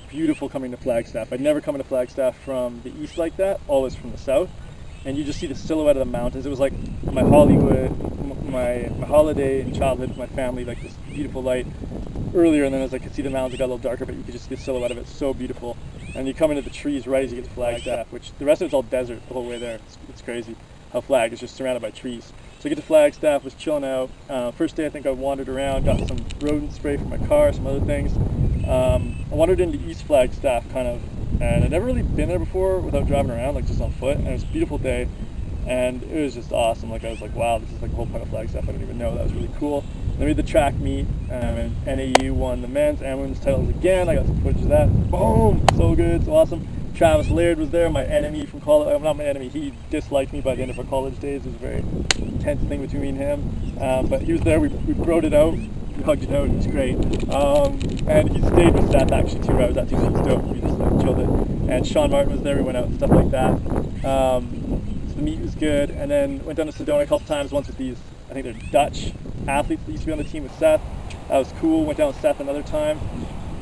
Beautiful coming to Flagstaff. I'd never come into Flagstaff from the east like that, always from the south. And you just see the silhouette of the mountains. It was like my my holiday in childhood with my family, like this beautiful light earlier, and then as I could see the mountains, it got a little darker, but you could just see the silhouette of it. So beautiful. And you come into the trees right as you get to Flagstaff, which the rest of it's all desert the whole way there. It's crazy how Flag is just surrounded by trees. So I get to Flagstaff, was chilling out. First day I think I wandered around, got some rodent spray for my car, some other things. I wandered into East Flagstaff kind of, and I'd never really been there before without driving around, like just on foot. And it was a beautiful day, and it was just awesome. Like I was like, wow, this is like the whole point of Flagstaff. I didn't even know. That was really cool. Then we had the track meet, and NAU won the men's and women's titles again. I got some footage of that. Boom! So good, so awesome. Travis Laird was there, my enemy from college. Not my enemy, he disliked me by the end of our college days. It was a very intense thing between me and him. But he was there, we broed it out, we hugged it out, it was great. And he stayed with Seth actually 2 hours after, so it was dope. We just like chilled it. And Sean Martin was there, we went out and stuff like that. So the meet was good. And then went down to Sedona a couple times, once with these, I think they're Dutch athletes that used to be on the team with Seth. That was cool. Went down with Seth another time.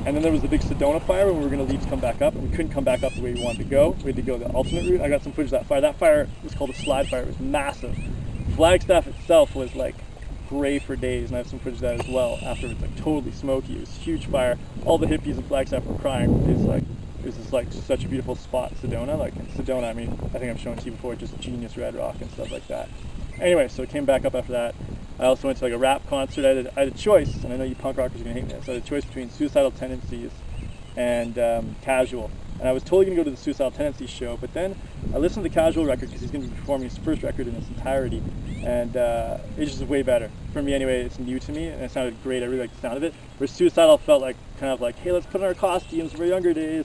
And then there was the big Sedona fire when we were going to leave to come back up, and we couldn't come back up the way we wanted to go. We had to go the alternate route. I got some footage of that fire. That fire was called a slide fire. It was massive. Flagstaff itself was like gray for days, and I have some footage of that as well. After it was like totally smoky. It was a huge fire. All the hippies in Flagstaff were crying. It was just like such a beautiful spot, Sedona. Like in Sedona, I mean, I think I've shown it to you before, just genius red rock and stuff like that. Anyway, so I came back up after that. I also went to like a rap concert. I had a choice, and I know you punk rockers are gonna hate me. So I had a choice between Suicidal Tendencies and Casual. And I was totally gonna go to the Suicidal Tendencies show, but then I listened to the Casual record because he's gonna be performing his first record in its entirety, and it's just way better for me anyway. It's new to me, and it sounded great. I really liked the sound of it. Whereas Suicidal felt like kind of like, hey, let's put on our costumes for younger days.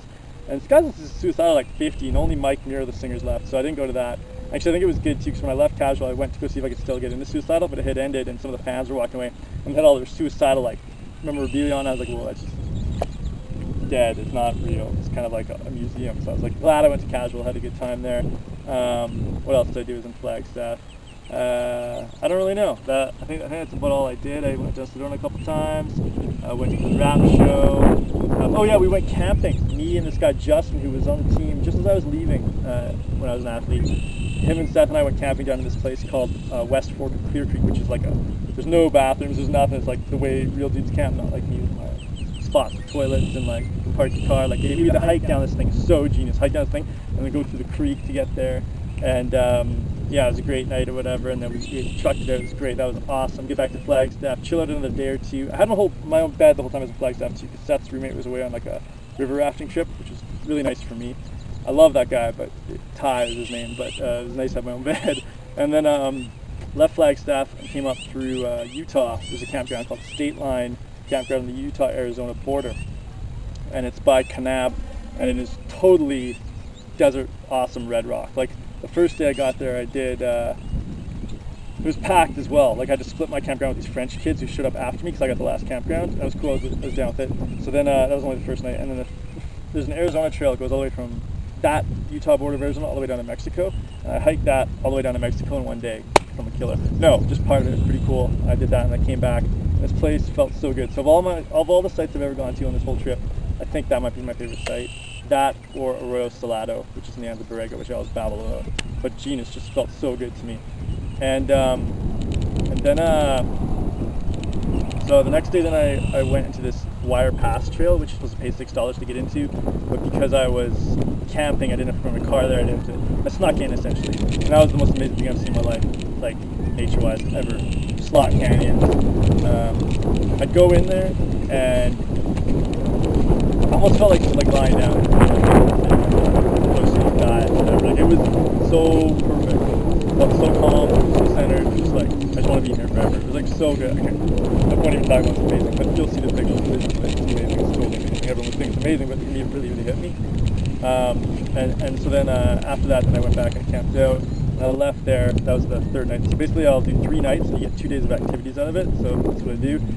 And this guy's Suicidal like 50, and only Mike Muir, the singer's left, so I didn't go to that. Actually, I think it was good too, because when I left Casual, I went to go see if I could still get into Suicidal, but it had ended, and some of the fans were walking away, and they had all their Suicidal like memorabilia on. I was like, well, that's just dead. It's not real. It's kind of like a museum. So I was like, glad I went to Casual, had a good time there. What else did I do? Was in Flagstaff. I don't really know. I think that's about all I did. I went to Sedona a couple times. I went to the rap show. Oh yeah, we went camping. Me and this guy Justin, who was on the team just as I was leaving when I was an athlete. Him and Seth and I went camping down in this place called West Fork of Clear Creek, which is like there's no bathrooms, there's nothing. It's like the way real dudes camp, not like me with my spots with toilets and like park the car. Like we had to hike down this thing, so genius. Hike down this thing and then go through the creek to get there. And yeah, it was a great night or whatever. And then we trucked it out. It was great. That was awesome. Get back to Flagstaff, chill out another day or two. I had my own bed the whole time I was in Flagstaff too, because Seth's roommate was away on like a river rafting trip, which was really nice for me. I love that guy, but Ty is his name, but it was nice to have my own bed. And then left Flagstaff and came up through Utah. There's a campground called Stateline Campground on the Utah-Arizona border. And it's by Kanab, and it is totally desert awesome red rock. Like the first day I got there, I did, it was packed as well. Like I had to split my campground with these French kids who showed up after me because I got the last campground. That was cool, I was down with it. So then that was only the first night. And then there's an Arizona trail that goes all the way from that Utah border of Arizona all the way down to Mexico. And I hiked that all the way down to Mexico in one day. I'm a killer. No, just part of it. It's pretty cool. I did that and I came back. This place felt so good. So of all the sites I've ever gone to on this whole trip, I think that might be my favorite site. That or Arroyo Salado, which is in the Anza Borrego, which I always babble about. But Genius just felt so good to me. And then so the next day then I went into this Wire Pass trail, which was supposed to pay $6 to get into, but because I was camping, I didn't have to bring my car there. I didn't have to. I snuck in essentially, and that was the most amazing thing I've seen in my life, like nature-wise ever. Slot Canyon. I'd go in there and I almost felt like lying down, close to the sky, whatever. Like it was so perfect. Felt so calm, so centered, just like, I just want to be here forever. It was like so good. I won't even talk about it's amazing, but you'll see the pictures. It's amazing, it's totally amazing. Everyone would think it's amazing, but it really hit me. And so then after that, then I went back and camped out. And I left there, that was the third night. So basically I'll do 3 nights and you get 2 days of activities out of it, so that's what I do.